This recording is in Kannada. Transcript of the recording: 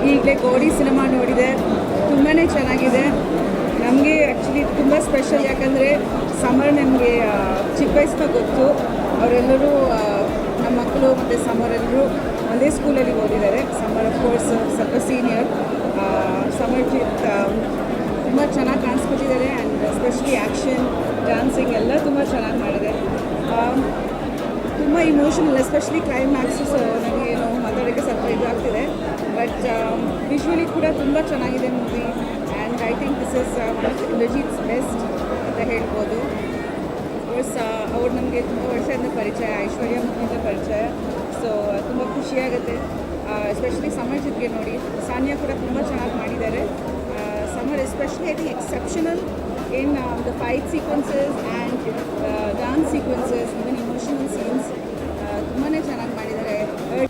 ಈಗಲೇ ಗೋಡಿ ಸಿನಿಮಾ ನೋಡಿದೆ, ತುಂಬಾ ಚೆನ್ನಾಗಿದೆ. ನಮಗೆ ಆ್ಯಕ್ಚುಲಿ ತುಂಬ ಸ್ಪೆಷಲ್, ಯಾಕಂದರೆ ಸಮರ್ ನಮಗೆ ಚಿಕ್ಕ ವಯಸ್ಸಿನ ಗೊತ್ತು. ಅವರೆಲ್ಲರೂ ನಮ್ಮ ಮಕ್ಕಳು ಮತ್ತು ಸಮರ್ ಎಲ್ಲರೂ ಒಂದೇ ಸ್ಕೂಲಲ್ಲಿ ಓದಿದ್ದಾರೆ. ಸಮರ್ ಕೋರ್ಸ್ ಸ್ವಲ್ಪ ಸೀನಿಯರ್. ಸಮರ್ಜಿತ್ ತುಂಬ ಚೆನ್ನಾಗಿ ಕಾಣಿಸ್ಕೊಟ್ಟಿದ್ದಾರೆ. ಆ್ಯಂಡ್ ಎಸ್ಪೆಷಲಿ ಆ್ಯಕ್ಷನ್, ಡ್ಯಾನ್ಸಿಂಗ್ ಎಲ್ಲ ತುಂಬ ಚೆನ್ನಾಗಿ ಮಾಡಿದೆ. ತುಂಬ ಇಮೋಷನಲ್, ಎಸ್ಪೆಷಲಿ ಕ್ಲೈಮ್ಯಾಕ್ಸು. ಸೊ ನನಗೆ ಮಾತಾಡೋಕ್ಕೆ ಸ್ವಲ್ಪ ಇದಾಗ್ತಿದೆ, ಬಟ್ ವಿಜುವಲಿ ಕೂಡ ತುಂಬ ಚೆನ್ನಾಗಿದೆ movie. And I think this is one of Indrajit's best ಅಂತ ಹೇಳ್ಬೋದು. ಕೋರ್ಸ್ ಅವ್ರು ನಮಗೆ ತುಂಬ ವರ್ಷದಿಂದ ಪರಿಚಯ, ಐಶ್ವರ್ಯ ಮುಖಿಂದ ಪರಿಚಯ. ಸೊ ತುಂಬ ಖುಷಿಯಾಗುತ್ತೆ. ಎಸ್ಪೆಷಲಿ ಸಮರ್ ಜೊತೆಗೆ ನೋಡಿ, ಸಾನ್ಯಾ ಕೂಡ ತುಂಬ ಚೆನ್ನಾಗಿ ಮಾಡಿದ್ದಾರೆ. Samar especially I think exceptional in the fight sequences and dance sequences, even emotional scenes ತುಂಬಾ ಚೆನ್ನಾಗಿ